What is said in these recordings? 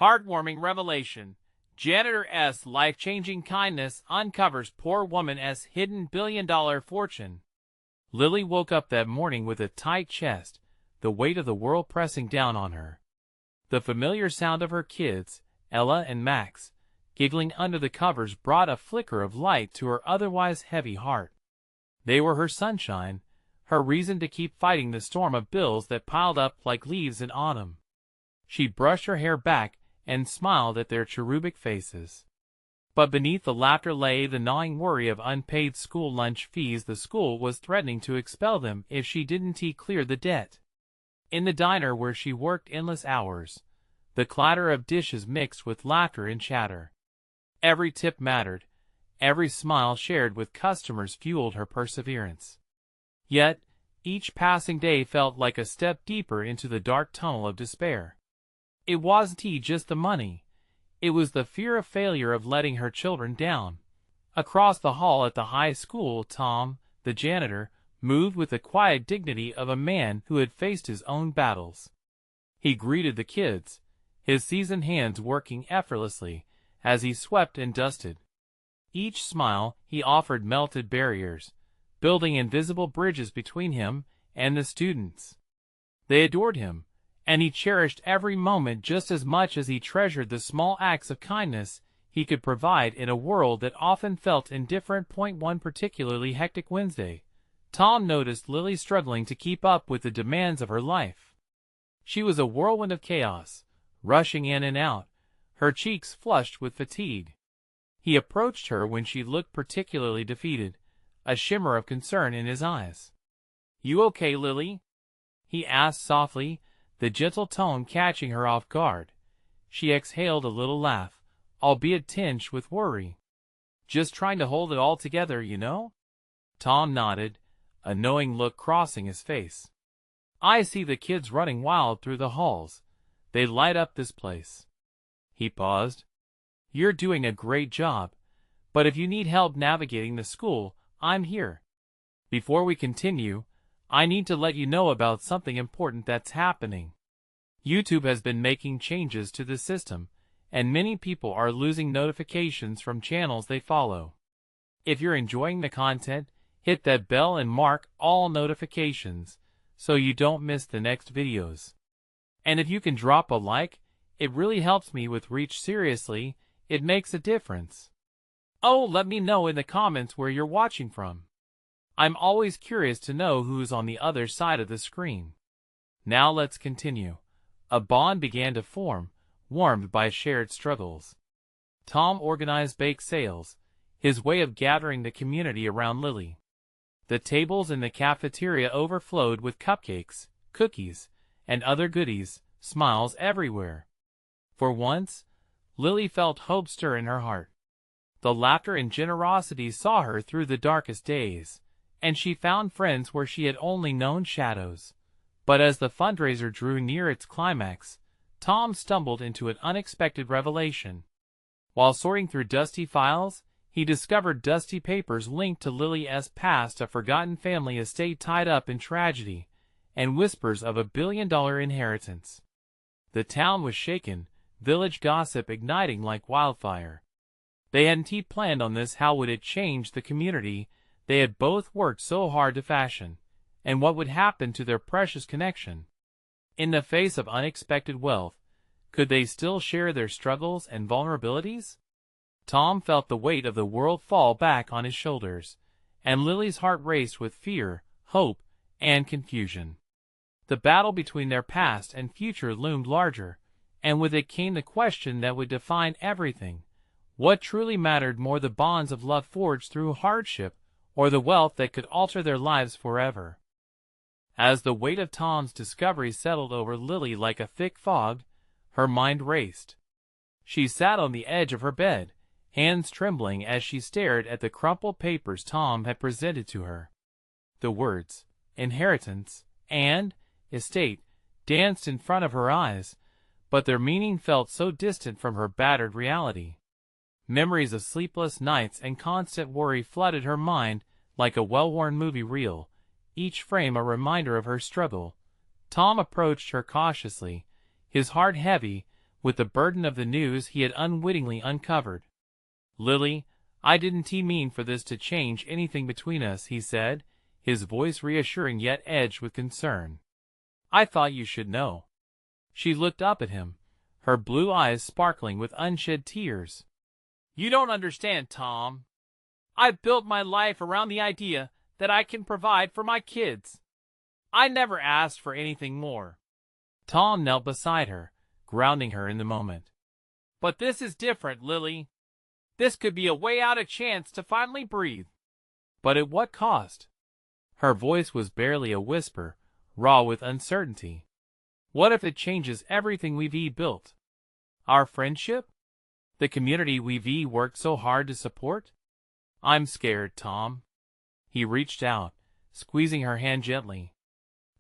Heartwarming revelation. Janitor's life-changing kindness uncovers poor woman's hidden billion-dollar fortune. Lily woke up that morning with a tight chest, the weight of the world pressing down on her. The familiar sound of her kids, Ella and Max, giggling under the covers brought a flicker of light to her otherwise heavy heart. They were her sunshine, her reason to keep fighting the storm of bills that piled up like leaves in autumn. She brushed her hair back and smiled at their cherubic faces. But beneath the laughter lay the gnawing worry of unpaid school lunch fees. The school was threatening to expel them if she didn't clear the debt. In the diner where she worked endless hours, the clatter of dishes mixed with laughter and chatter. Every tip mattered, every smile shared with customers fueled her perseverance. Yet, each passing day felt like a step deeper into the dark tunnel of despair. It wasn't just the money. It was the fear of failure, of letting her children down. Across the hall at the high school, Tom, the janitor, moved with the quiet dignity of a man who had faced his own battles. He greeted the kids, his seasoned hands working effortlessly as he swept and dusted. Each smile he offered melted barriers, building invisible bridges between him and the students. They adored him, and he cherished every moment just as much as he treasured the small acts of kindness he could provide in a world that often felt indifferent. One particularly hectic Wednesday, Tom noticed Lily struggling to keep up with the demands of her life. She was a whirlwind of chaos, rushing in and out, her cheeks flushed with fatigue. He approached her when she looked particularly defeated, a shimmer of concern in his eyes. "You okay, Lily?" he asked softly, the gentle tone catching her off guard. She exhaled a little laugh, albeit tinged with worry. "Just trying to hold it all together, you know?" Tom nodded, a knowing look crossing his face. "I see the kids running wild through the halls. They light up this place." He paused. "You're doing a great job, but if you need help navigating the school, I'm here. Before we continue, I need to let you know about something important that's happening. YouTube has been making changes to the system, and many people are losing notifications from channels they follow. If you're enjoying the content, hit that bell and mark all notifications so you don't miss the next videos. And if you can drop a like, it really helps me with reach. Seriously, it makes a difference. Oh, let me know in the comments where you're watching from. I'm always curious to know who's on the other side of the screen. Now let's continue. A bond began to form, warmed by shared struggles. Tom organized bake sales, his way of gathering the community around Lily. The tables in the cafeteria overflowed with cupcakes, cookies, and other goodies, smiles everywhere. For once, Lily felt hope stir in her heart. The laughter and generosity saw her through the darkest days, and she found friends where she had only known shadows. But as the fundraiser drew near its climax, Tom stumbled into an unexpected revelation. While sorting through dusty files, he discovered dusty papers linked to Lily's past, a forgotten family estate tied up in tragedy, and whispers of a billion-dollar inheritance. The town was shaken, village gossip igniting like wildfire. They hadn't planned on this. How would it change the community they had both worked so hard to fashion? And what would happen to their precious connection? In the face of unexpected wealth, could they still share their struggles and vulnerabilities? Tom felt the weight of the world fall back on his shoulders, and Lily's heart raced with fear, hope, and confusion. The battle between their past and future loomed larger, and with it came the question that would define everything. What truly mattered more, the bonds of love forged through hardship, or the wealth that could alter their lives forever? As the weight of Tom's discovery settled over Lily like a thick fog, her mind raced. She sat on the edge of her bed, hands trembling as she stared at the crumpled papers Tom had presented to her. The words, inheritance, and estate, danced in front of her eyes, but their meaning felt so distant from her battered reality. Memories of sleepless nights and constant worry flooded her mind like a well-worn movie reel, each frame a reminder of her struggle. Tom approached her cautiously, his heart heavy with the burden of the news he had unwittingly uncovered. "Lily, I didn't mean for this to change anything between us," he said, his voice reassuring yet edged with concern. "I thought you should know." She looked up at him, her blue eyes sparkling with unshed tears. "You don't understand, Tom. I've built my life around the idea that I can provide for my kids. I never asked for anything more." Tom knelt beside her, grounding her in the moment. "But this is different, Lily. This could be a way out, a chance to finally breathe." "But at what cost?" Her voice was barely a whisper, raw with uncertainty. "What if it changes everything we've built? Our friendship? The community we've worked so hard to support?" "I'm scared, Tom." He reached out, squeezing her hand gently.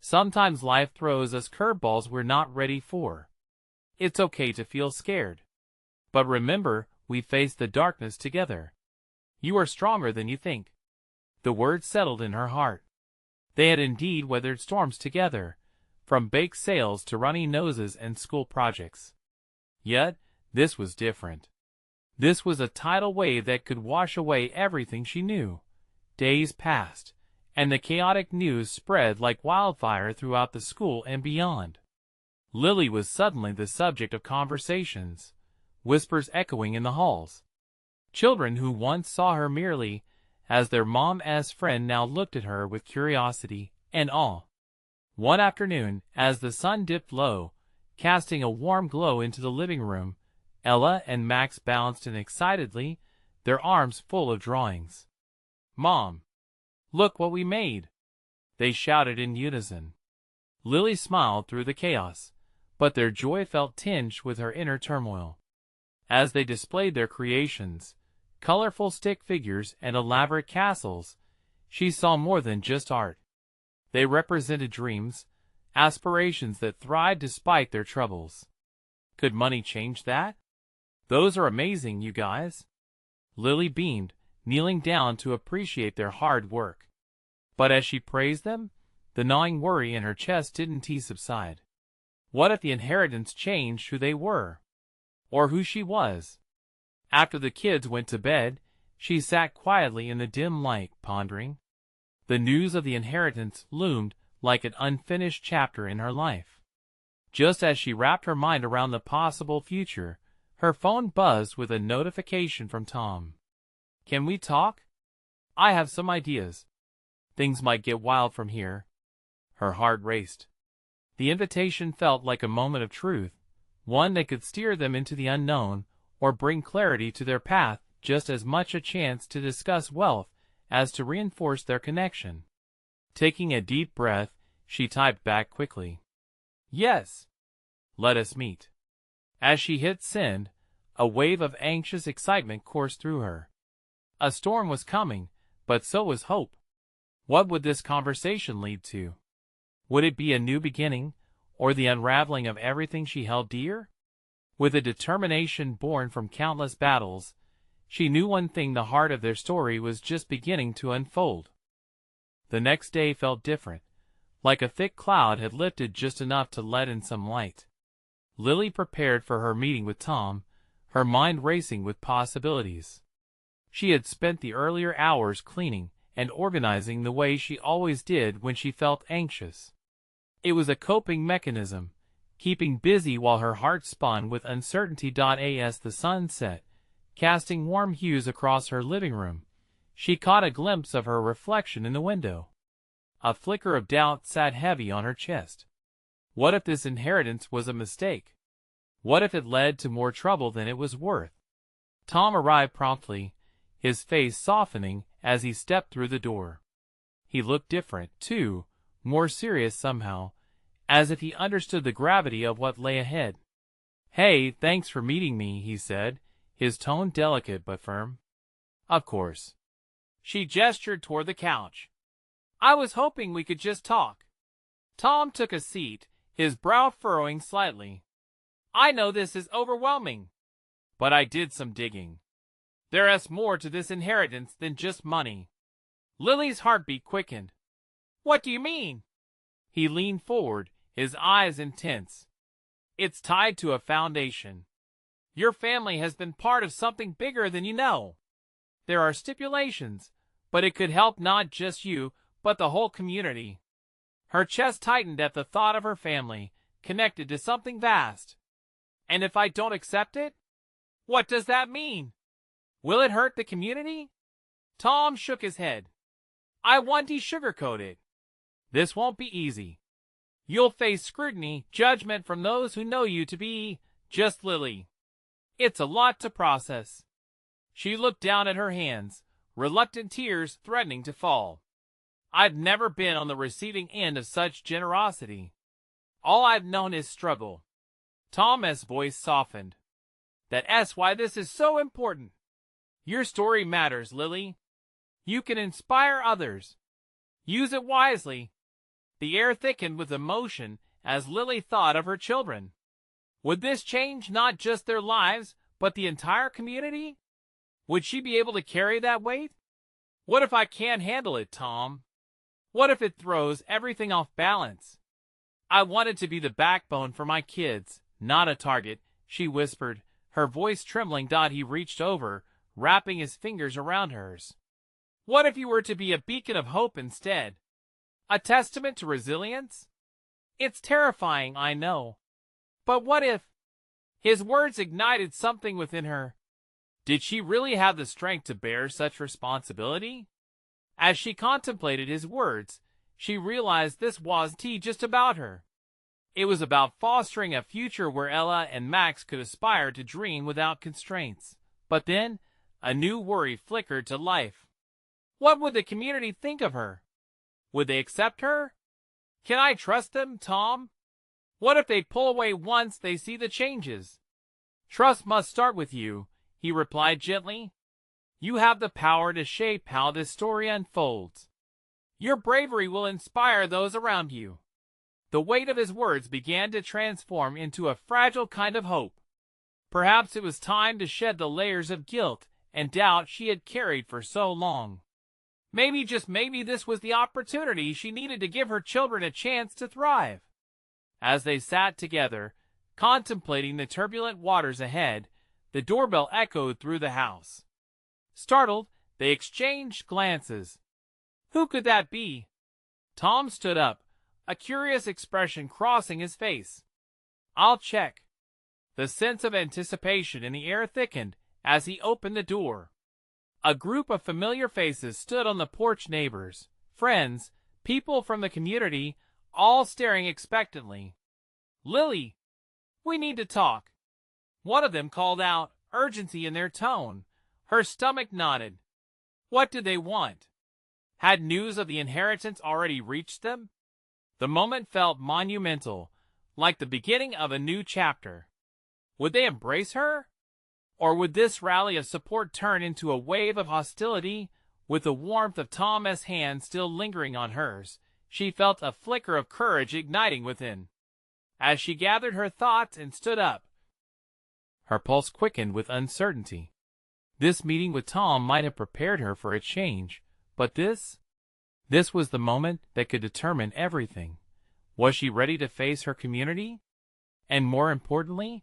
"Sometimes life throws us curveballs we're not ready for. It's okay to feel scared. But remember, we faced the darkness together. You are stronger than you think." The words settled in her heart. They had indeed weathered storms together, from baked sales to runny noses and school projects. Yet, this was different. This was a tidal wave that could wash away everything she knew. Days passed, and the chaotic news spread like wildfire throughout the school and beyond. Lily was suddenly the subject of conversations, whispers echoing in the halls. Children who once saw her merely as their mom's friend now looked at her with curiosity and awe. One afternoon, as the sun dipped low, casting a warm glow into the living room, Ella and Max bounced in excitedly, their arms full of drawings. "Mom, look what we made!" they shouted in unison. Lily smiled through the chaos, but their joy felt tinged with her inner turmoil. As they displayed their creations, colorful stick figures and elaborate castles, she saw more than just art. They represented dreams, aspirations that thrived despite their troubles. Could money change that? "Those are amazing, you guys." Lily beamed, kneeling down to appreciate their hard work. But as she praised them, the gnawing worry in her chest didn't subside. What if the inheritance changed who they were? Or who she was? After the kids went to bed, she sat quietly in the dim light, pondering. The news of the inheritance loomed like an unfinished chapter in her life. Just as she wrapped her mind around the possible future, her phone buzzed with a notification from Tom. "Can we talk? I have some ideas. Things might get wild from here." Her heart raced. The invitation felt like a moment of truth, one that could steer them into the unknown or bring clarity to their path, just as much a chance to discuss wealth as to reinforce their connection. Taking a deep breath, she typed back quickly, "Yes. Let us meet." As she hit send, a wave of anxious excitement coursed through her. A storm was coming, but so was hope. What would this conversation lead to? Would it be a new beginning, or the unraveling of everything she held dear? With a determination born from countless battles, she knew one thing: the heart of their story was just beginning to unfold. The next day felt different, like a thick cloud had lifted just enough to let in some light. Lily prepared for her meeting with Tom, her mind racing with possibilities. She had spent the earlier hours cleaning and organizing the way she always did when she felt anxious. It was a coping mechanism, keeping busy while her heart spun with uncertainty. As the sun set, casting warm hues across her living room, she caught a glimpse of her reflection in the window. A flicker of doubt sat heavy on her chest. What if this inheritance was a mistake? What if it led to more trouble than it was worth? Tom arrived promptly, his face softening as he stepped through the door. He looked different, too, more serious somehow, as if he understood the gravity of what lay ahead. "Hey, thanks for meeting me," he said, his tone delicate but firm. "Of course." She gestured toward the couch. "I was hoping we could just talk." Tom took a seat, his brow furrowing slightly. "I know this is overwhelming, but I did some digging. There is more to this inheritance than just money." Lily's heartbeat quickened. "What do you mean?" He leaned forward, his eyes intense. It's tied to a foundation. Your family has been part of something bigger than you know. There are stipulations, but it could help not just you, but the whole community. Her chest tightened at the thought of her family, connected to something vast. And if I don't accept it? What does that mean? Will it hurt the community? Tom shook his head. I want to sugarcoat it. This won't be easy. You'll face scrutiny, judgment from those who know you to be just Lily. It's a lot to process. She looked down at her hands, reluctant tears threatening to fall. I've never been on the receiving end of such generosity. All I've known is struggle. Tom's voice softened. That's why this is so important. Your story matters, Lily. You can inspire others. Use it wisely. The air thickened with emotion as Lily thought of her children. Would this change not just their lives, but the entire community? Would she be able to carry that weight? What if I can't handle it, Tom? What if it throws everything off balance? I wanted to be the backbone for my kids, not a target, she whispered, her voice trembling. He reached over, wrapping his fingers around hers. What if you were to be a beacon of hope instead? A testament to resilience? It's terrifying, I know. But what if? His words ignited something within her. Did she really have the strength to bear such responsibility? As she contemplated his words, she realized this wasn't just about her. It was about fostering a future where Ella and Max could aspire to dream without constraints. But then, a new worry flickered to life. What would the community think of her? Would they accept her? Can I trust them, Tom? What if they pull away once they see the changes? Trust must start with you, he replied gently. You have the power to shape how this story unfolds. Your bravery will inspire those around you. The weight of his words began to transform into a fragile kind of hope. Perhaps it was time to shed the layers of guilt and doubt she had carried for so long. Maybe, just maybe, this was the opportunity she needed to give her children a chance to thrive. As they sat together, contemplating the turbulent waters ahead, the doorbell echoed through the house. Startled, they exchanged glances. Who could that be? Tom stood up, a curious expression crossing his face. I'll check. The sense of anticipation in the air thickened as he opened the door. A group of familiar faces stood on the porch, neighbors, friends, people from the community, all staring expectantly. Lily, we need to talk. One of them called out, urgency in their tone. Her stomach nodded. What did they want? Had news of the inheritance already reached them? The moment felt monumental, like the beginning of a new chapter. Would they embrace her? Or would this rally of support turn into a wave of hostility? With the warmth of Tom's hand still lingering on hers, she felt a flicker of courage igniting within. As she gathered her thoughts and stood up, her pulse quickened with uncertainty. This meeting with Tom might have prepared her for a change, but this was the moment that could determine everything. Was she ready to face her community? And more importantly,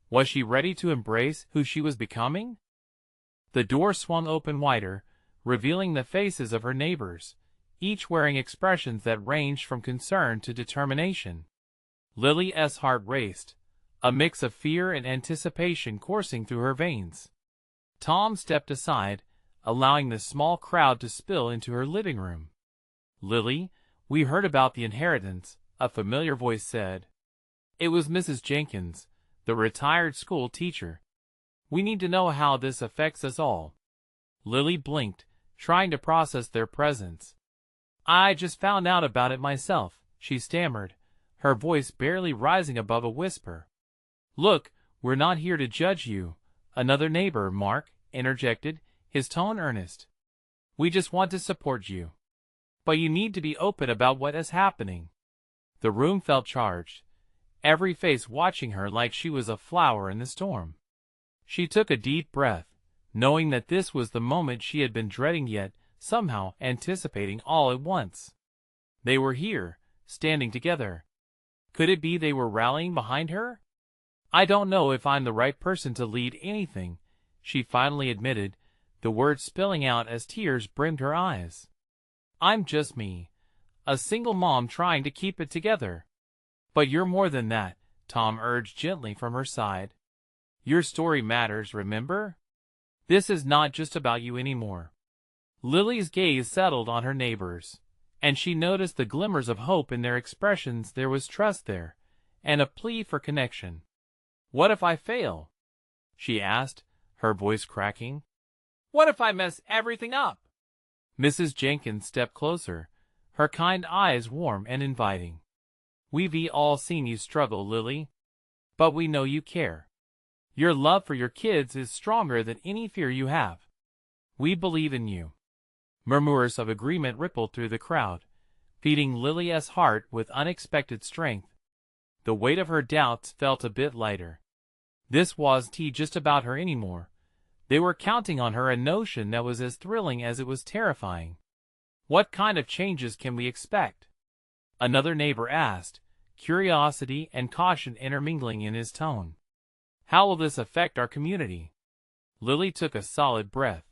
was she ready to embrace who she was becoming? The door swung open wider, revealing the faces of her neighbors, each wearing expressions that ranged from concern to determination. Lily's heart raced, a mix of fear and anticipation coursing through her veins. Tom stepped aside, allowing the small crowd to spill into her living room. Lily, we heard about the inheritance, a familiar voice said. It was Mrs. Jenkins, the retired school teacher. We need to know how this affects us all. Lily blinked, trying to process their presence. I just found out about it myself, she stammered, her voice barely rising above a whisper. Look, we're not here to judge you, another neighbor, Mark, interjected, his tone earnest. We just want to support you. But you need to be open about what is happening. The room felt charged, every face watching her like she was a flower in the storm. She took a deep breath, knowing that this was the moment she had been dreading yet somehow anticipating all at once. They were here, standing together. Could it be they were rallying behind her? I don't know if I'm the right person to lead anything, she finally admitted, the words spilling out as tears brimmed her eyes. I'm just me, a single mom trying to keep it together. But you're more than that, Tom urged gently from her side. Your story matters, remember? This is not just about you anymore. Lily's gaze settled on her neighbors, and she noticed the glimmers of hope in their expressions. There was trust there, and a plea for connection. What if I fail? She asked, her voice cracking. What if I mess everything up? Mrs. Jenkins stepped closer, her kind eyes warm and inviting. We've all seen you struggle, Lily. But we know you care. Your love for your kids is stronger than any fear you have. We believe in you. Murmurs of agreement rippled through the crowd, feeding Lily's heart with unexpected strength. The weight of her doubts felt a bit lighter. This wasn't just about her anymore. They were counting on her, a notion that was as thrilling as it was terrifying. What kind of changes can we expect? Another neighbor asked, curiosity and caution intermingling in his tone. How will this affect our community? Lily took a solid breath.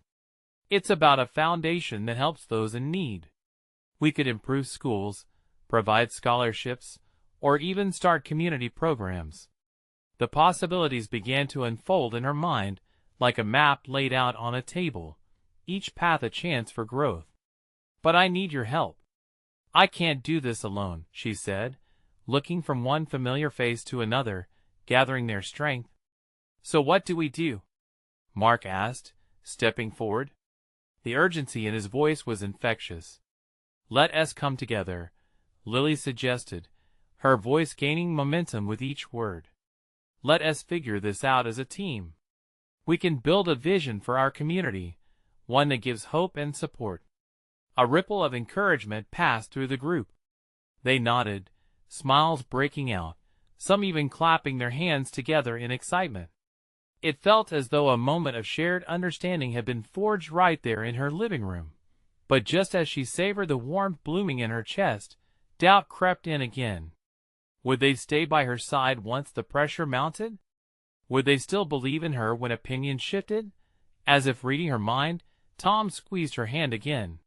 It's about a foundation that helps those in need. We could improve schools, provide scholarships, or even start community programs. The possibilities began to unfold in her mind like a map laid out on a table, each path a chance for growth. But I need your help. I can't do this alone, she said, looking from one familiar face to another, gathering their strength. So what do we do? Mark asked, stepping forward. The urgency in his voice was infectious. Let us come together, Lily suggested, her voice gaining momentum with each word. Let us figure this out as a team. We can build a vision for our community, one that gives hope and support. A ripple of encouragement passed through the group. They nodded, smiles breaking out, some even clapping their hands together in excitement. It felt as though a moment of shared understanding had been forged right there in her living room. But just as she savored the warmth blooming in her chest, doubt crept in again. Would they stay by her side once the pressure mounted? Would they still believe in her when opinions shifted? As if reading her mind, Tom squeezed her hand again.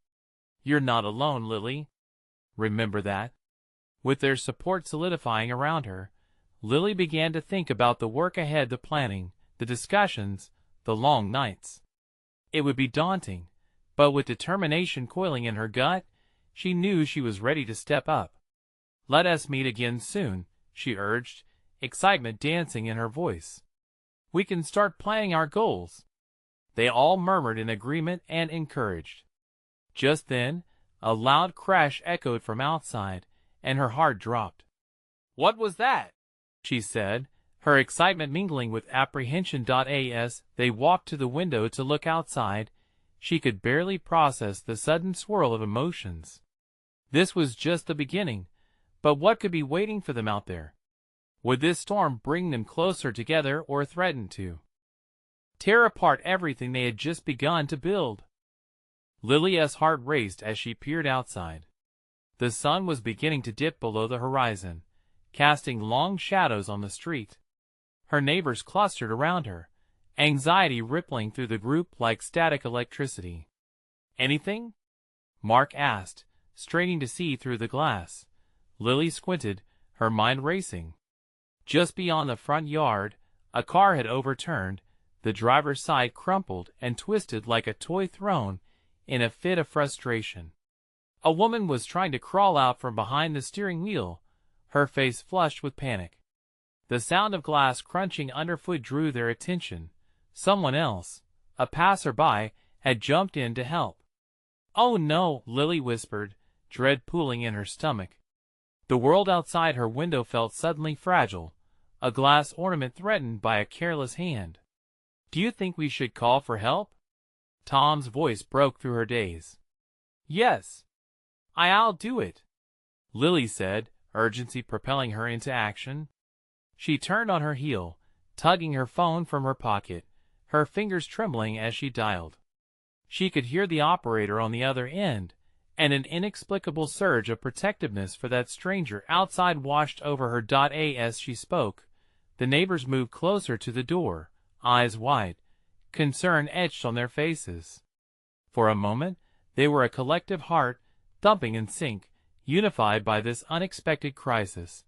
You're not alone, Lily. Remember that. With their support solidifying around her, Lily began to think about the work ahead, the planning, the discussions, the long nights. It would be daunting, but with determination coiling in her gut, she knew she was ready to step up. Let us meet again soon, she urged, excitement dancing in her voice. We can start planning our goals. They all murmured in agreement and encouraged. Just then, a loud crash echoed from outside, and her heart dropped. What was that? She said, her excitement mingling with apprehension. As they walked to the window to look outside, she could barely process the sudden swirl of emotions. This was just the beginning, but what could be waiting for them out there? Would this storm bring them closer together or threaten to tear apart everything they had just begun to build? Lily's heart raced as she peered outside. The sun was beginning to dip below the horizon, casting long shadows on the street. Her neighbors clustered around her, anxiety rippling through the group like static electricity. Anything? Mark asked, straining to see through the glass. Lily squinted, her mind racing. Just beyond the front yard, a car had overturned, the driver's side crumpled and twisted like a toy thrown in a fit of frustration. A woman was trying to crawl out from behind the steering wheel, her face flushed with panic. The sound of glass crunching underfoot drew their attention. Someone else, a passerby, had jumped in to help. Oh no, Lily whispered, dread pooling in her stomach. The world outside her window felt suddenly fragile, a glass ornament threatened by a careless hand. Do you think we should call for help? Tom's voice broke through her daze. Yes. I'll do it, Lily said, urgency propelling her into action. She turned on her heel, tugging her phone from her pocket, her fingers trembling as she dialed. She could hear the operator on the other end, and an inexplicable surge of protectiveness for that stranger outside washed over her. As she spoke, The neighbors moved closer to the door, eyes wide, concern etched on their faces. For a moment, they were a collective heart, thumping in sync, unified by this unexpected crisis.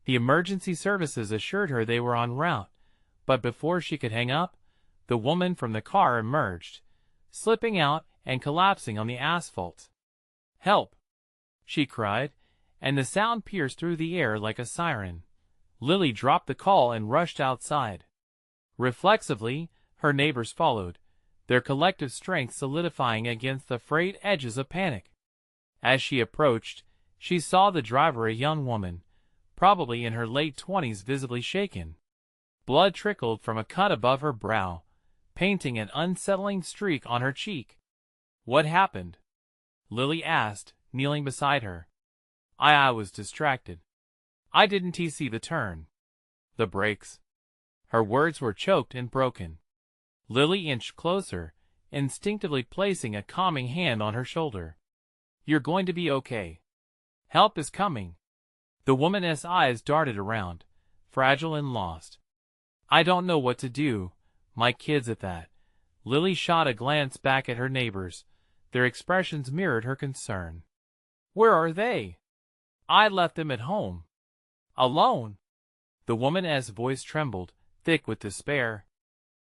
The emergency services assured her they were en route, but before she could hang up, the woman from the car emerged, slipping out and collapsing on the asphalt. "Help!" she cried, and the sound pierced through the air like a siren. Lily dropped the call and rushed outside. Reflexively, her neighbors followed, their collective strength solidifying against the frayed edges of panic. As she approached, she saw the driver, a young woman, probably in her late 20s, visibly shaken. Blood trickled from a cut above her brow, painting an unsettling streak on her cheek. "What happened?" Lily asked, kneeling beside her. I was distracted. I didn't see the turn. The brakes." Her words were choked and broken. Lily inched closer, instinctively placing a calming hand on her shoulder. "You're going to be okay. Help is coming." The woman's eyes darted around, fragile and lost. "I don't know what to do. My kids at that." Lily shot a glance back at her neighbors. Their expressions mirrored her concern. "Where are they?" "I left them at home." "Alone?" The woman's voice trembled, thick with despair.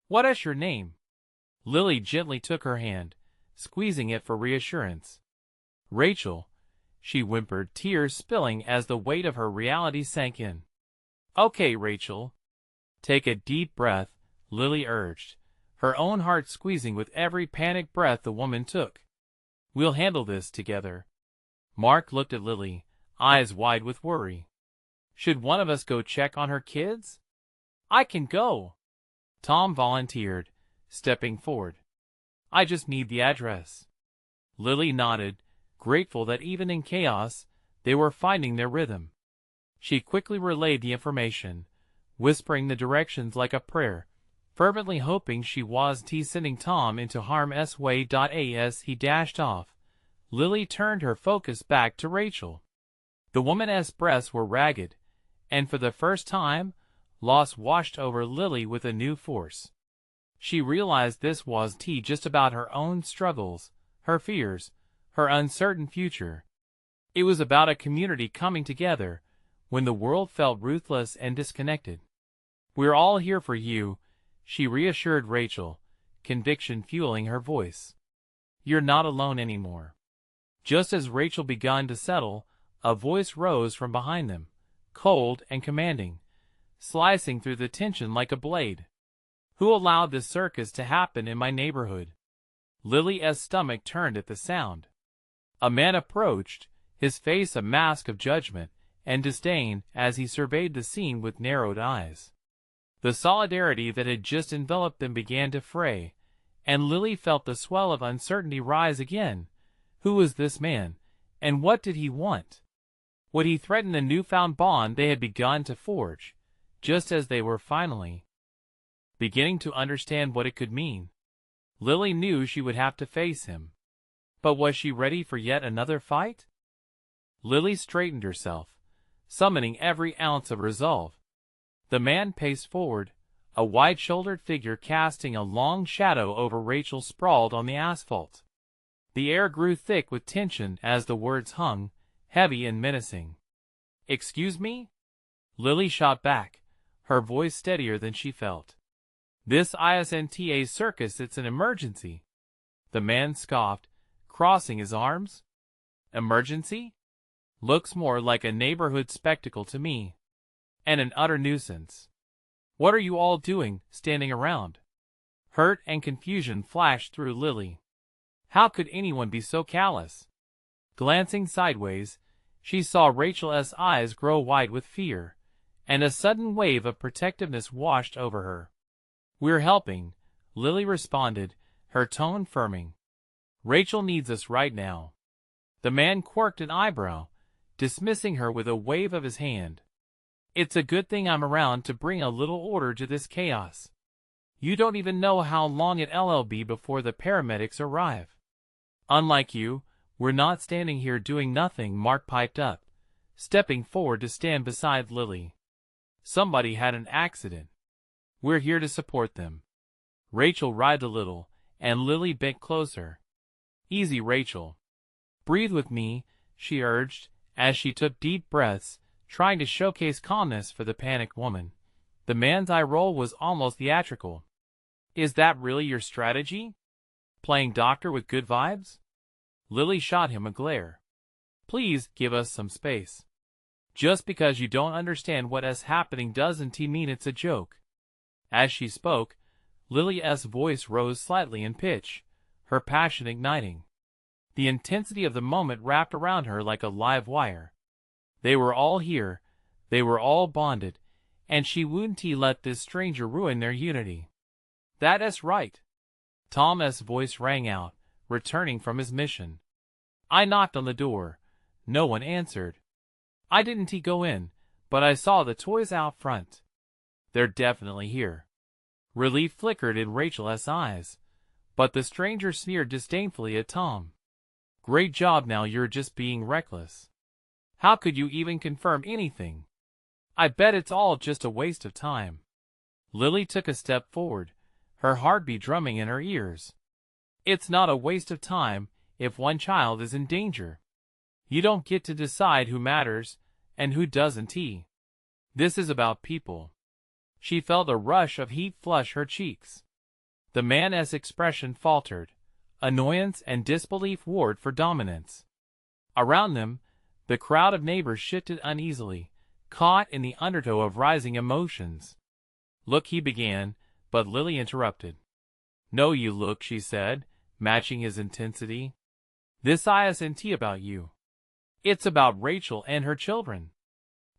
"What is your name?" Lily gently took her hand, squeezing it for reassurance. "Rachel," she whimpered, tears spilling as the weight of her reality sank in. "Okay, Rachel." "Take a deep breath," Lily urged, her own heart squeezing with every panicked breath the woman took. "We'll handle this together." Mark looked at Lily, eyes wide with worry. "Should one of us go check on her kids?" "I can go," Tom volunteered, stepping forward. "I just need the address." Lily nodded, grateful that even in chaos, they were finding their rhythm. She quickly relayed the information, whispering the directions like a prayer, fervently hoping she wasn't sending Tom into harm's way. As he dashed off, Lily turned her focus back to Rachel. The woman's breasts were ragged, and for the first time, loss washed over Lily with a new force. She realized this wasn't just about her own struggles, her fears, her uncertain future. It was about a community coming together when the world felt ruthless and disconnected. "We're all here for you," she reassured Rachel, conviction fueling her voice. "You're not alone anymore." Just as Rachel began to settle, a voice rose from behind them, cold and commanding, slicing through the tension like a blade. "Who allowed this circus to happen in my neighborhood?" Lily's stomach turned at the sound. A man approached, his face a mask of judgment and disdain as he surveyed the scene with narrowed eyes. The solidarity that had just enveloped them began to fray, and Lily felt the swell of uncertainty rise again. Who was this man, and what did he want? Would he threaten the newfound bond they had begun to forge, just as they were finally beginning to understand what it could mean? Lily knew she would have to face him. But was she ready for yet another fight? Lily straightened herself, summoning every ounce of resolve. The man paced forward, a wide-shouldered figure casting a long shadow over Rachel sprawled on the asphalt. The air grew thick with tension as the words hung, heavy and menacing. "Excuse me?" Lily shot back, her voice steadier than she felt. "This isn't a circus, it's an emergency." The man scoffed, crossing his arms. "Emergency? Looks more like a neighborhood spectacle to me. And an utter nuisance. What are you all doing, standing around?" Hurt and confusion flashed through Lily. How could anyone be so callous? Glancing sideways, she saw Rachel's eyes grow wide with fear, and a sudden wave of protectiveness washed over her. "We're helping," Lily responded, her tone firming. "Rachel needs us right now." The man quirked an eyebrow, dismissing her with a wave of his hand. "It's a good thing I'm around to bring a little order to this chaos. You don't even know how long it'll be before the paramedics arrive." "Unlike you, we're not standing here doing nothing," Mark piped up, stepping forward to stand beside Lily. Somebody had an accident. We're here to support them. Rachel writhed a little, and Lily bent closer. Easy, Rachel. Breathe with me, she urged, as she took deep breaths, trying to showcase calmness for the panicked woman. The man's eye roll was almost theatrical. Is that really your strategy? Playing doctor with good vibes? Lily shot him a glare. Please give us some space. Just because you don't understand what is happening doesn't mean it's a joke. As she spoke, Lily's voice rose slightly in pitch, her passion igniting. The intensity of the moment wrapped around her like a live wire. They were all here, they were all bonded, and she wouldn't let this stranger ruin their unity. That's right. Tom's voice rang out, returning from his mission. I knocked on the door. No one answered. I didn't go in, but I saw the toys out front. They're definitely here. Relief flickered in Rachel's eyes, but the stranger sneered disdainfully at Tom. Great job, now you're just being reckless. How could you even confirm anything? I bet it's all just a waste of time. Lily took a step forward, her heartbeat drumming in her ears. It's not a waste of time if one child is in danger. You don't get to decide who matters and who doesn't. This is about people. She felt a rush of heat flush her cheeks. The man's expression faltered. Annoyance and disbelief warred for dominance. Around them, the crowd of neighbors shifted uneasily, caught in the undertow of rising emotions. Look, he began, but Lily interrupted. No, you look, she said, matching his intensity. This isn't about you. It's about Rachel and her children.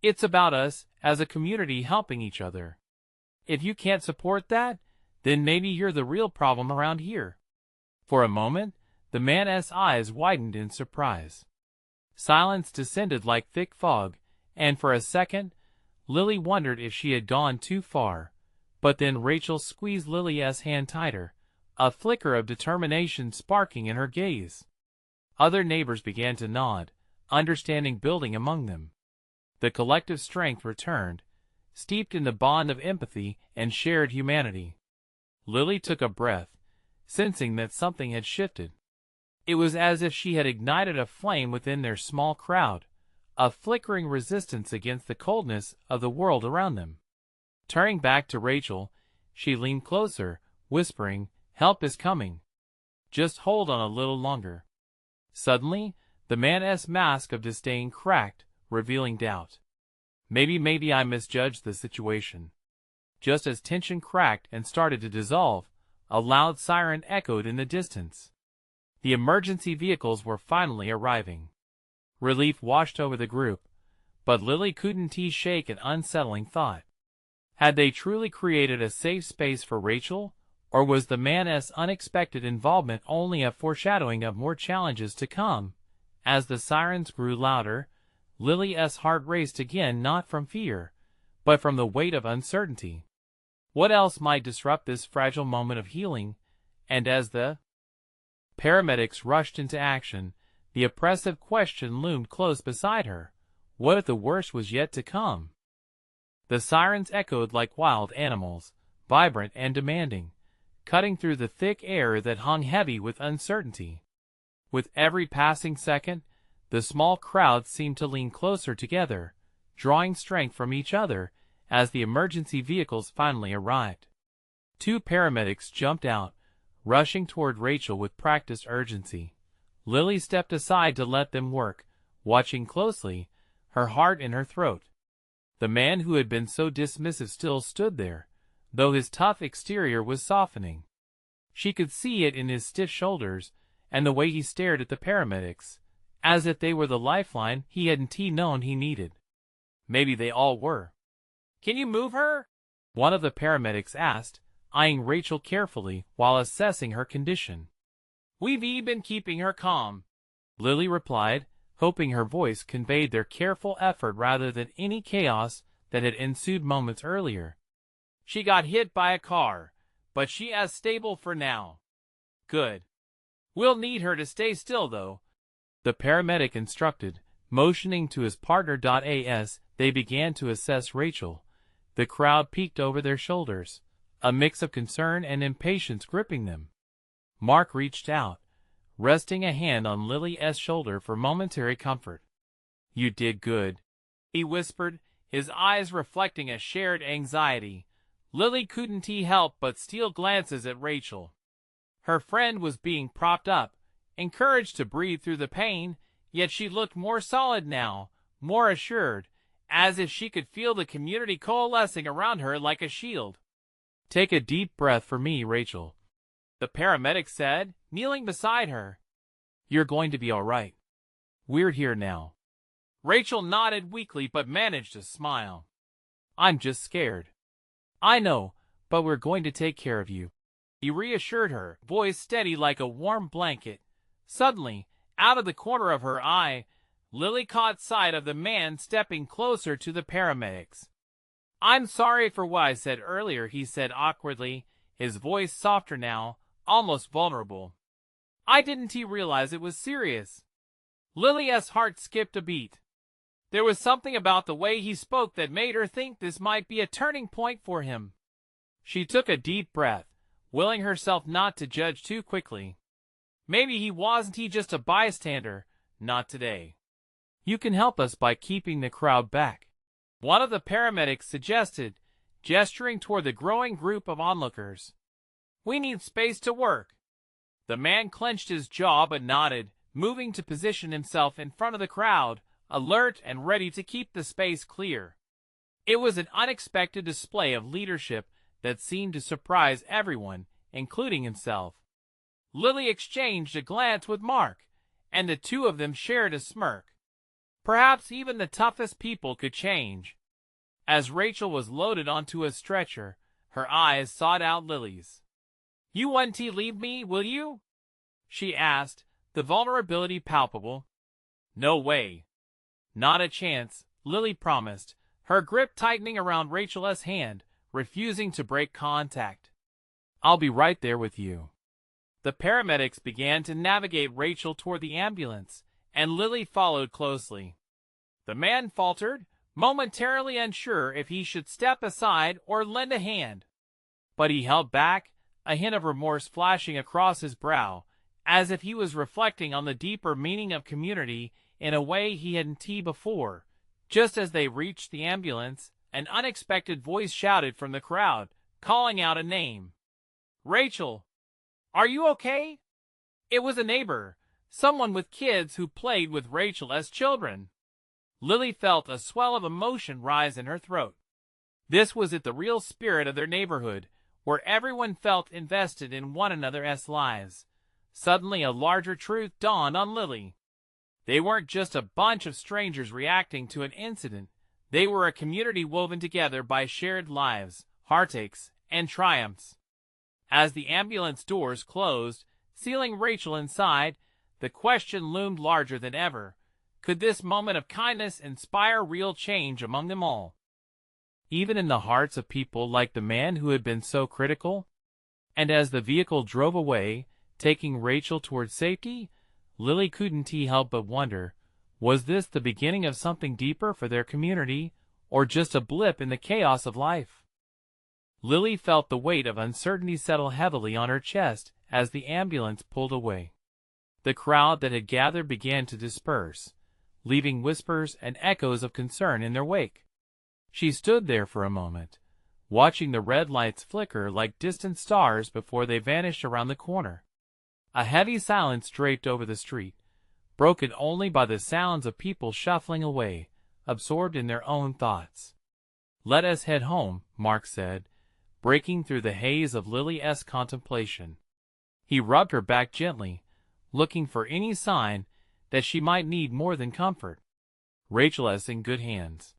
It's about us as a community helping each other. If you can't support that, then maybe you're the real problem around here. For a moment, the man's eyes widened in surprise. Silence descended like thick fog, and for a second, Lily wondered if she had gone too far. But then Rachel squeezed Lily's hand tighter, a flicker of determination sparking in her gaze. Other neighbors began to nod, understanding building among them. The collective strength returned, steeped in the bond of empathy and shared humanity. Lily took a breath, sensing that something had shifted. It was as if she had ignited a flame within their small crowd, a flickering resistance against the coldness of the world around them. Turning back to Rachel, she leaned closer, whispering, "Help is coming. Just hold on a little longer." Suddenly, the man's mask of disdain cracked, revealing doubt. Maybe I misjudged the situation. Just as tension cracked and started to dissolve, a loud siren echoed in the distance. The emergency vehicles were finally arriving. Relief washed over the group, but Lily couldn't shake an unsettling thought. Had they truly created a safe space for Rachel, or was the man's unexpected involvement only a foreshadowing of more challenges to come? As the sirens grew louder, Lily's heart raced again, not from fear, but from the weight of uncertainty. What else might disrupt this fragile moment of healing? And as the paramedics rushed into action, the oppressive question loomed close beside her. What if the worst was yet to come? The sirens echoed like wild animals, vibrant and demanding, cutting through the thick air that hung heavy with uncertainty. With every passing second, the small crowd seemed to lean closer together, drawing strength from each other as the emergency vehicles finally arrived. Two paramedics jumped out, rushing toward Rachel with practiced urgency. Lily stepped aside to let them work, watching closely, her heart in her throat. The man who had been so dismissive still stood there, though his tough exterior was softening. She could see it in his stiff shoulders and the way he stared at the paramedics, as if they were the lifeline he hadn't known he needed. Maybe they all were. "Can you move her?" one of the paramedics asked, eyeing Rachel carefully while assessing her condition. "We've been keeping her calm," Lily replied, hoping her voice conveyed their careful effort rather than any chaos that had ensued moments earlier. "She got hit by a car, but she is stable for now." "Good. We'll need her to stay still, though," the paramedic instructed, motioning to his partner. As they began to assess Rachel, The crowd peeked over their shoulders, a mix of concern and impatience gripping them. Mark reached out, resting a hand on Lily's shoulder for momentary comfort. "You did good," he whispered, his eyes reflecting a shared anxiety. Lily couldn't help but steal glances at Rachel. Her friend was being propped up, encouraged to breathe through the pain, yet she looked more solid now, more assured, as if she could feel the community coalescing around her like a shield. "Take a deep breath for me, Rachel," the paramedic said, kneeling beside her. "You're going to be all right. We're here now." Rachel nodded weakly but managed to smile. "I'm just scared." "I know, but we're going to take care of you," he reassured her, voice steady like a warm blanket. Suddenly, out of the corner of her eye, Lily caught sight of the man stepping closer to the paramedics. "I'm sorry for what I said earlier," he said awkwardly, his voice softer now, almost vulnerable. "I didn't realize it was serious." Lily's heart skipped a beat. There was something about the way he spoke that made her think this might be a turning point for him. She took a deep breath, willing herself not to judge too quickly. Maybe he wasn't just a bystander, not today. "You can help us by keeping the crowd back," one of the paramedics suggested, gesturing toward the growing group of onlookers. "We need space to work." The man clenched his jaw but nodded, moving to position himself in front of the crowd, alert and ready to keep the space clear. It was an unexpected display of leadership that seemed to surprise everyone, including himself. Lily exchanged a glance with Mark, and the two of them shared a smirk. Perhaps even the toughest people could change. As Rachel was loaded onto a stretcher, her eyes sought out Lily's. "You won't leave me, will you?" she asked, the vulnerability palpable. "No way. Not a chance," Lily promised, her grip tightening around Rachel's hand, refusing to break contact. "I'll be right there with you." The paramedics began to navigate Rachel toward the ambulance, and Lily followed closely. The man faltered, momentarily unsure if he should step aside or lend a hand. But he held back, a hint of remorse flashing across his brow, as if he was reflecting on the deeper meaning of community in a way he hadn't before. Just as they reached the ambulance, an unexpected voice shouted from the crowd, calling out a name. "Rachel! Are you okay?" It was a neighbor, someone with kids who played with Rachel as children. Lily felt a swell of emotion rise in her throat. This was the real spirit of their neighborhood, where everyone felt invested in one another's lives. Suddenly a larger truth dawned on Lily. They weren't just a bunch of strangers reacting to an incident. They were a community woven together by shared lives, heartaches, and triumphs. As the ambulance doors closed, sealing Rachel inside, the question loomed larger than ever. Could this moment of kindness inspire real change among them all? Even in the hearts of people like the man who had been so critical? And as the vehicle drove away, taking Rachel toward safety, Lily couldn't help but wonder, was this the beginning of something deeper for their community, or just a blip in the chaos of life? Lily felt the weight of uncertainty settle heavily on her chest as the ambulance pulled away. The crowd that had gathered began to disperse, leaving whispers and echoes of concern in their wake. She stood there for a moment, watching the red lights flicker like distant stars before they vanished around the corner. A heavy silence draped over the street, broken only by the sounds of people shuffling away, absorbed in their own thoughts. "Let us head home," Mark said, breaking through the haze of Lily's contemplation. He rubbed her back gently, looking for any sign that she might need more than comfort. "Rachel is in good hands.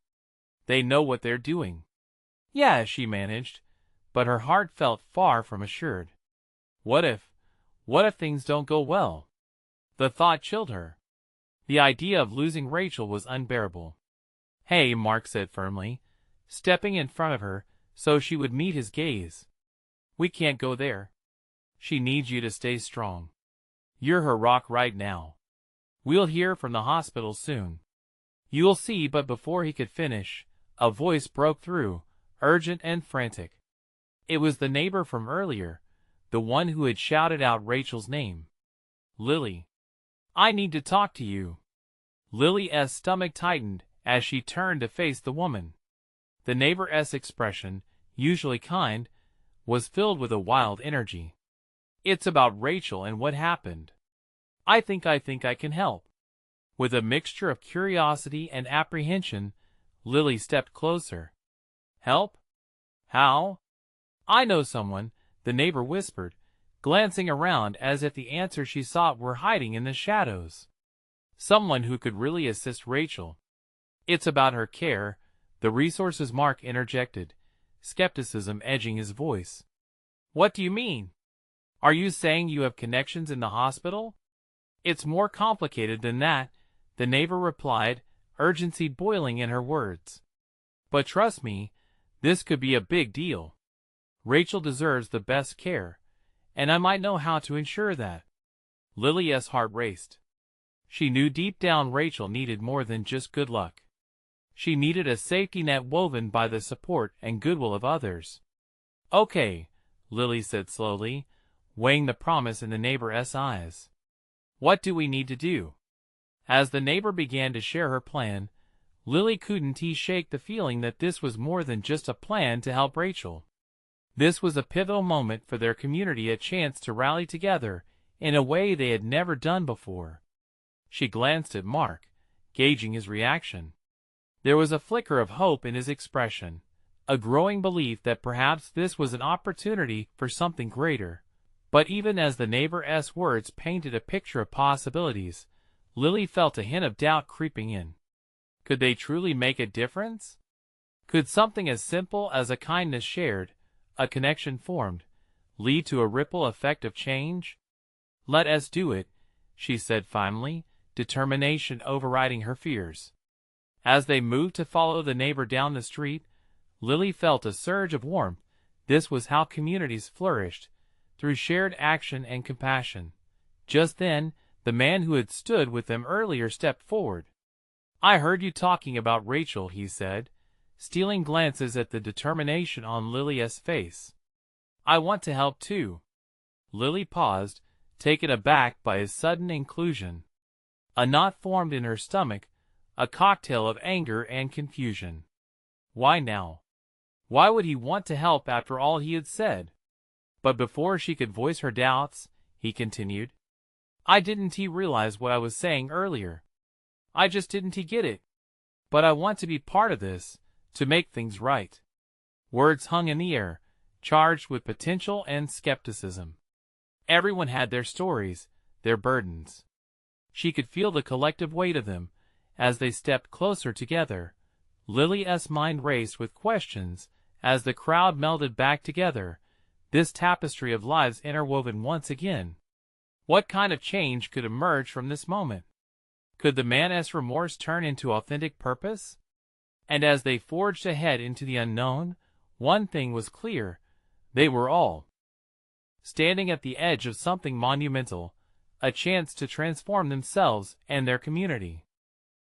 They know what they're doing." "Yeah," she managed, but her heart felt far from assured. What if things don't go well? The thought chilled her. The idea of losing Rachel was unbearable. "Hey," Mark said firmly, stepping in front of her so she would meet his gaze. "We can't go there. She needs you to stay strong. You're her rock right now. We'll hear from the hospital soon. You'll see." But before he could finish, a voice broke through, urgent and frantic. It was the neighbor from earlier, the one who had shouted out Rachel's name. Lily. I need to talk to you. Lily's stomach tightened as she turned to face the woman. The neighbor's expression, usually kind, was filled with a wild energy. It's about Rachel and what happened. I think I can help. With a mixture of curiosity and apprehension, Lily stepped closer. Help? How? I know someone, the neighbor whispered, glancing around as if the answer she sought were hiding in the shadows. Someone who could really assist Rachel. It's about her care, the resources. Mark interjected, skepticism edging his voice. What do you mean? Are you saying you have connections in the hospital? It's more complicated than that, the neighbor replied, urgency boiling in her words. But trust me, this could be a big deal. Rachel deserves the best care, and I might know how to ensure that. Lily's heart raced. She knew deep down Rachel needed more than just good luck. She needed a safety net woven by the support and goodwill of others. Okay, Lily said slowly, weighing the promise in the neighbor's eyes. What do we need to do? As the neighbor began to share her plan, Lily couldn't shake the feeling that this was more than just a plan to help Rachel. This was a pivotal moment for their community, a chance to rally together in a way they had never done before. She glanced at Mark, gauging his reaction. There was a flicker of hope in his expression, a growing belief that perhaps this was an opportunity for something greater. But even as the neighbor's words painted a picture of possibilities, Lily felt a hint of doubt creeping in. Could they truly make a difference? Could something as simple as a kindness shared, a connection formed, lead to a ripple effect of change? Let us do it, she said finally, determination overriding her fears. As they moved to follow the neighbor down the street, Lily felt a surge of warmth. This was how communities flourished, through shared action and compassion. Just then, the man who had stood with them earlier stepped forward. I heard you talking about Rachel, he said, stealing glances at the determination on Lily's face. I want to help too. Lily paused, taken aback by his sudden inclusion. A knot formed in her stomach, a cocktail of anger and confusion. Why now? Why would he want to help after all he had said? But before she could voice her doubts, he continued. I didn't realize what I was saying earlier. I just didn't get it. But I want to be part of this, to make things right. Words hung in the air, charged with potential and skepticism. Everyone had their stories, their burdens. She could feel the collective weight of them, as they stepped closer together. Lily's mind raced with questions, as the crowd melded back together, this tapestry of lives interwoven once again. What kind of change could emerge from this moment? Could the man's remorse turn into authentic purpose? And as they forged ahead into the unknown, one thing was clear. They were all standing at the edge of something monumental, a chance to transform themselves and their community.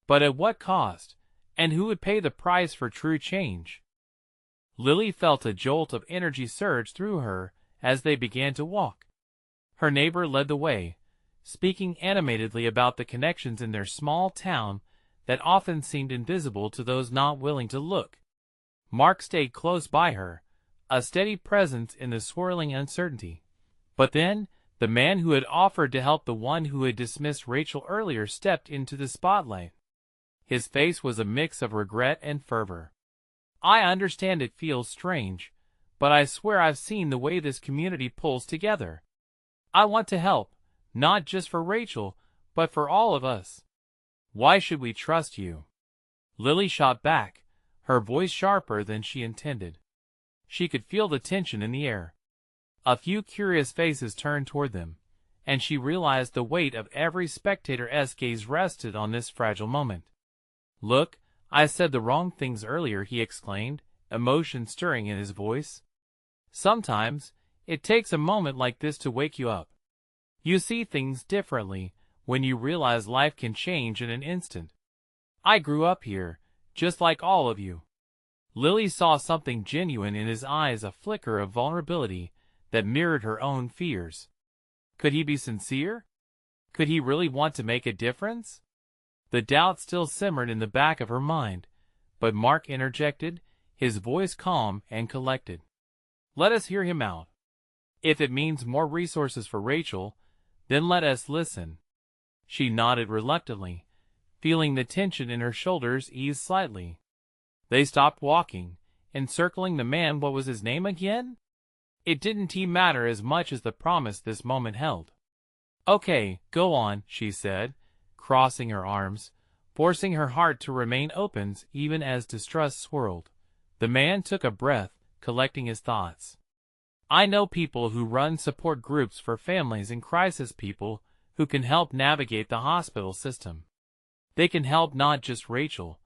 But at what cost? And who would pay the price for true change? Lily felt a jolt of energy surge through her as they began to walk. Her neighbor led the way, speaking animatedly about the connections in their small town that often seemed invisible to those not willing to look. Mark stayed close by her, a steady presence in the swirling uncertainty. But then, the man who had offered to help the one who had dismissed Rachel earlier stepped into the spotlight. His face was a mix of regret and fervor. I understand it feels strange, but I swear I've seen the way this community pulls together. I want to help, not just for Rachel, but for all of us. Why should we trust you? Lily shot back, her voice sharper than she intended. She could feel the tension in the air. A few curious faces turned toward them, and she realized the weight of every spectator's gaze rested on this fragile moment. Look, I said the wrong things earlier, he exclaimed, emotion stirring in his voice. Sometimes, it takes a moment like this to wake you up. You see things differently when you realize life can change in an instant. I grew up here, just like all of you. Lily saw something genuine in his eyes, a flicker of vulnerability that mirrored her own fears. Could he be sincere? Could he really want to make a difference? The doubt still simmered in the back of her mind, but Mark interjected, his voice calm and collected. Let us hear him out. If it means more resources for Rachel, then let us listen. She nodded reluctantly, feeling the tension in her shoulders ease slightly. They stopped walking, encircling the man. What was his name again? It didn't matter as much as the promise this moment held. Okay, go on, she said, crossing her arms, forcing her heart to remain open even as distrust swirled. The man took a breath, collecting his thoughts. I know people who run support groups for families in crisis, people who can help navigate the hospital system. They can help not just Rachel,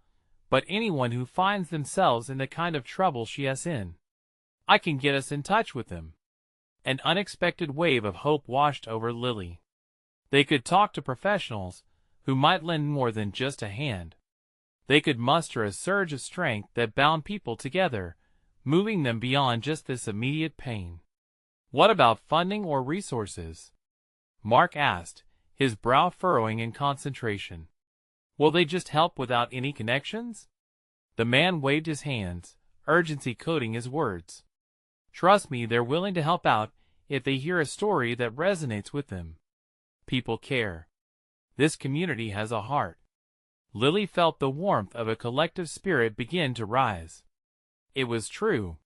but anyone who finds themselves in the kind of trouble she is in. I can get us in touch with them. An unexpected wave of hope washed over Lily. They could talk to professionals who might lend more than just a hand. They could muster a surge of strength that bound people together, moving them beyond just this immediate pain. What about funding or resources? Mark asked, his brow furrowing in concentration. Will they just help without any connections? The man waved his hands, urgency coating his words. Trust me, they're willing to help out if they hear a story that resonates with them. People care. This community has a heart. Lily felt the warmth of a collective spirit begin to rise. It was true.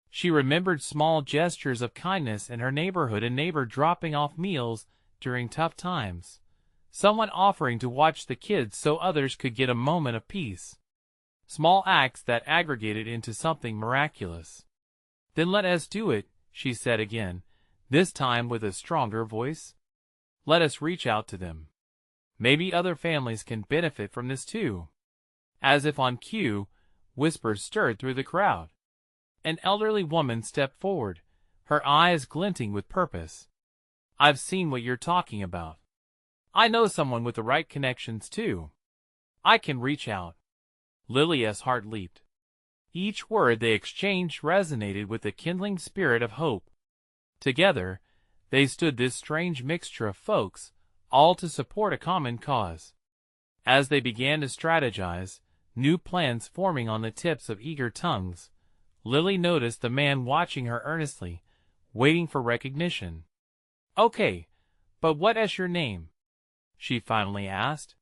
She remembered small gestures of kindness in her neighborhood, a neighbor dropping off meals during tough times, someone offering to watch the kids so others could get a moment of peace. Small acts that aggregated into something miraculous. Then let us do it, she said again, this time with a stronger voice. Let us reach out to them. Maybe other families can benefit from this too. As if on cue, whispers stirred through the crowd. An elderly woman stepped forward, her eyes glinting with purpose. I've seen what you're talking about. I know someone with the right connections too. I can reach out. Lily's heart leaped. Each word they exchanged resonated with the kindling spirit of hope. Together, they stood this strange mixture of folks, all to support a common cause. As they began to strategize, new plans forming on the tips of eager tongues, Lily noticed the man watching her earnestly, waiting for recognition. Okay, but what is your name? She finally asked.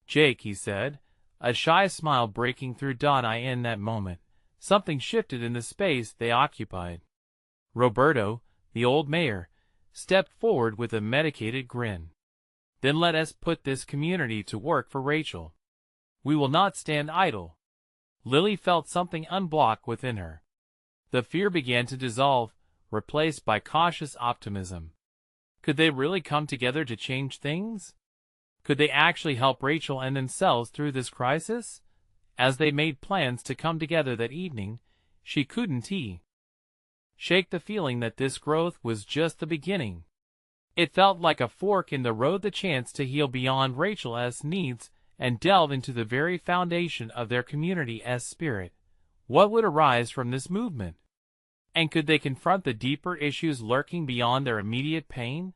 Jake, he said, a shy smile breaking through in that moment. Something shifted in the space they occupied. Roberto, the old mayor, stepped forward with a medicated grin. Then let us put this community to work for Rachel. We will not stand idle. Lily felt something unblock within her. The fear began to dissolve, replaced by cautious optimism. Could they really come together to change things? Could they actually help Rachel and themselves through this crisis? As they made plans to come together that evening, she couldn't shake the feeling that this growth was just the beginning. It felt like a fork in the road, the chance to heal beyond Rachel's needs and delve into the very foundation of their community's spirit. What would arise from this movement? And could they confront the deeper issues lurking beyond their immediate pain?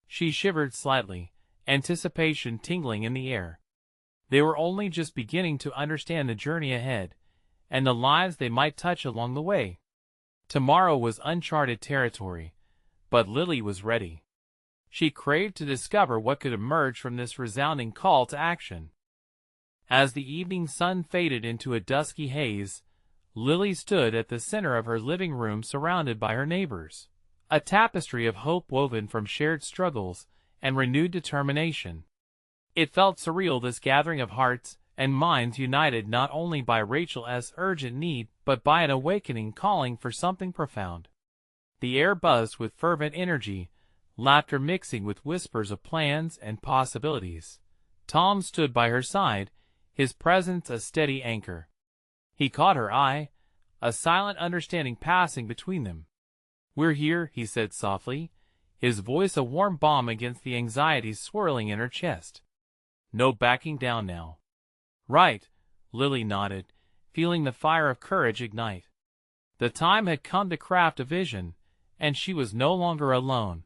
She shivered slightly, anticipation tingling in the air. They were only just beginning to understand the journey ahead, and the lives they might touch along the way. Tomorrow was uncharted territory, but Lily was ready. She craved to discover what could emerge from this resounding call to action. As the evening sun faded into a dusky haze, Lily stood at the center of her living room surrounded by her neighbors, a tapestry of hope woven from shared struggles and renewed determination. It felt surreal, this gathering of hearts and minds united not only by Rachel's urgent need but by an awakening calling for something profound. The air buzzed with fervent energy, laughter mixing with whispers of plans and possibilities. Tom stood by her side, his presence a steady anchor. He caught her eye, a silent understanding passing between them. "We're here," he said softly, his voice a warm balm against the anxieties swirling in her chest. "No backing down now." "Right," Lily nodded, feeling the fire of courage ignite. The time had come to craft a vision, and she was no longer alone.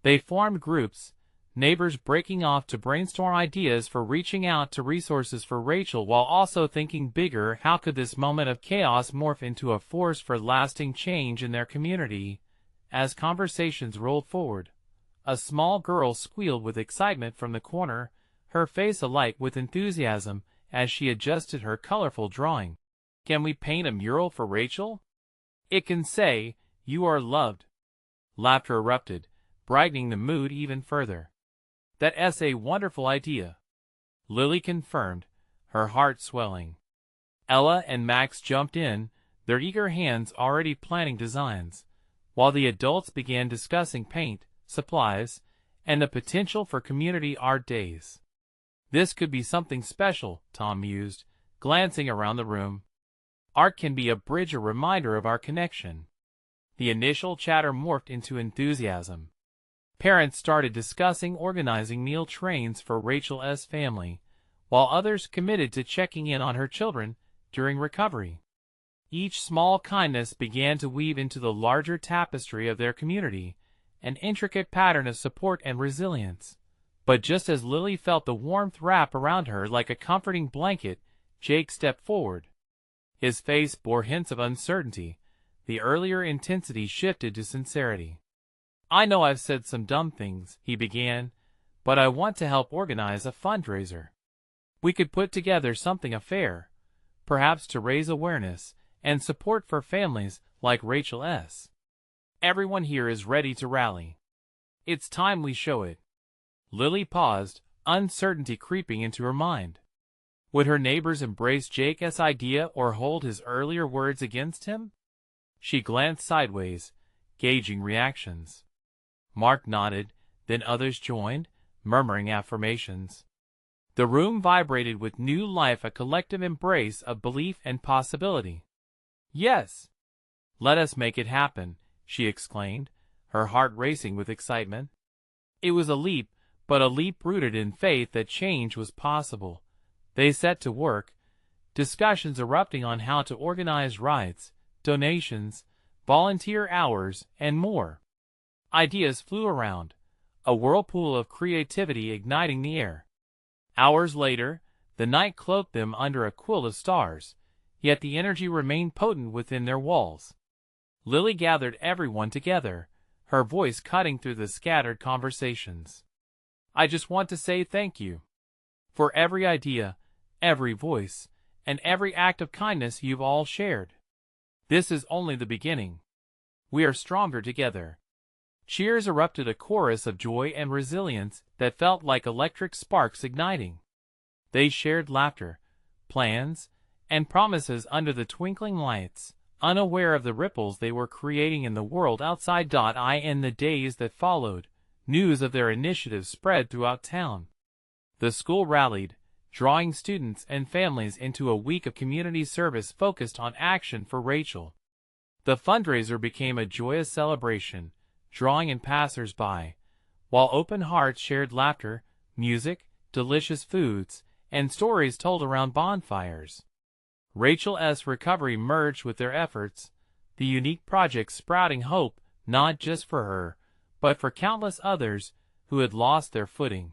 They formed groups, neighbors breaking off to brainstorm ideas for reaching out to resources for Rachel while also thinking bigger. How could this moment of chaos morph into a force for lasting change in their community? As conversations rolled forward, a small girl squealed with excitement from the corner, her face alight with enthusiasm as she adjusted her colorful drawing. "Can we paint a mural for Rachel? It can say, 'You are loved.'" Laughter erupted, brightening the mood even further. "That's a wonderful idea," Lily confirmed, her heart swelling. Ella and Max jumped in, their eager hands already planning designs, while the adults began discussing paint, supplies, and the potential for community art days. "This could be something special," Tom mused, glancing around the room. "Art can be a bridge, a reminder of our connection." The initial chatter morphed into enthusiasm. Parents started discussing organizing meal trains for Rachel's family, while others committed to checking in on her children during recovery. Each small kindness began to weave into the larger tapestry of their community, an intricate pattern of support and resilience. But just as Lily felt the warmth wrap around her like a comforting blanket, Jake stepped forward. His face bore hints of uncertainty. The earlier intensity shifted to sincerity. "I know I've said some dumb things," he began, "but I want to help organize a fundraiser. We could put together something fair, perhaps to raise awareness and support for families like Rachel's. Everyone here is ready to rally. It's time we show it." Lily paused, uncertainty creeping into her mind. Would her neighbors embrace Jake's idea or hold his earlier words against him? She glanced sideways, gauging reactions. Mark nodded, then others joined, murmuring affirmations. The room vibrated with new life, a collective embrace of belief and possibility. "Yes! Let us make it happen," she exclaimed, her heart racing with excitement. It was a leap, but a leap rooted in faith that change was possible. They set to work, discussions erupting on how to organize rides, donations, volunteer hours, and more. Ideas flew around, a whirlpool of creativity igniting the air. Hours later, the night cloaked them under a quilt of stars, yet the energy remained potent within their walls. Lily gathered everyone together, her voice cutting through the scattered conversations. "I just want to say thank you for every idea, every voice, and every act of kindness you've all shared. This is only the beginning. We are stronger together." Cheers erupted, a chorus of joy and resilience that felt like electric sparks igniting. They shared laughter, plans, and promises under the twinkling lights, unaware of the ripples they were creating in the world outside. In the days that followed, news of their initiative spread throughout town. The school rallied, drawing students and families into a week of community service focused on action for Rachel. The fundraiser became a joyous celebration, drawing in passers-by, while open hearts shared laughter, music, delicious foods, and stories told around bonfires. Rachel's recovery merged with their efforts, the unique project sprouting hope not just for her, but for countless others who had lost their footing.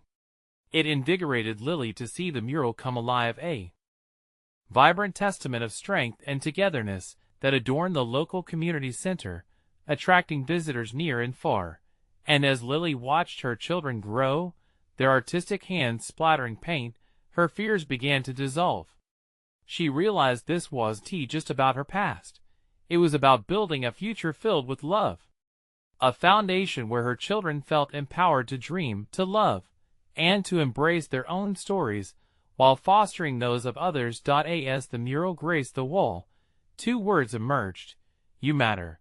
It invigorated Lily to see the mural come alive, a vibrant testament of strength and togetherness that adorned the local community center, attracting visitors near and far. And as Lily watched her children grow, their artistic hands splattering paint, her fears began to dissolve. She realized this wasn't just about her past. It was about building a future filled with love. A foundation where her children felt empowered to dream, to love, and to embrace their own stories, while fostering those of others. As the mural graced the wall, 2 words emerged: "You matter."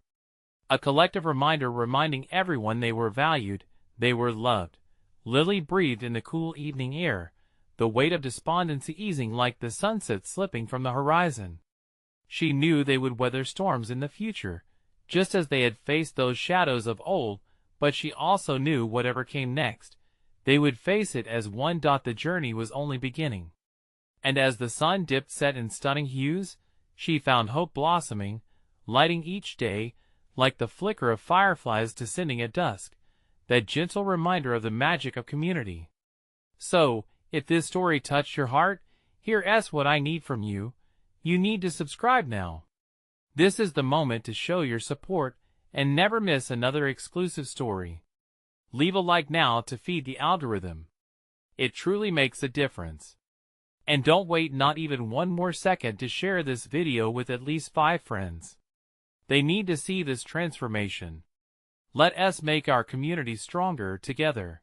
A collective reminder reminding everyone they were valued, they were loved. Lily breathed in the cool evening air, the weight of despondency easing like the sunset slipping from the horizon. She knew they would weather storms in the future, just as they had faced those shadows of old, but she also knew whatever came next, they would face it as one. The journey was only beginning. And as the sun dipped set in stunning hues, She found hope blossoming, lighting each day like the flicker of fireflies descending at dusk, that gentle reminder of the magic of community. So, if this story touched your heart, here's what I need from you. You need to subscribe now. This is the moment to show your support and never miss another exclusive story. Leave a like now to feed the algorithm. It truly makes a difference. And don't wait not even one more second to share this video with at least 5 friends. They need to see this transformation. Let us make our community stronger together.